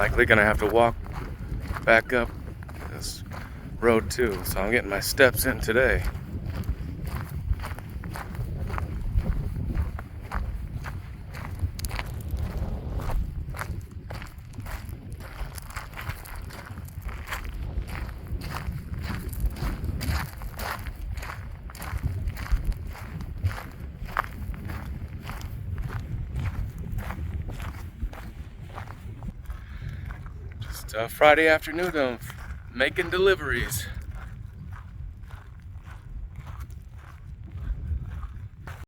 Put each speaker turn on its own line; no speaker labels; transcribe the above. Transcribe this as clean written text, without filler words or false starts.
likely gonna have to walk back up this road too, so I'm getting my steps in today. Just Friday afternoon of making deliveries.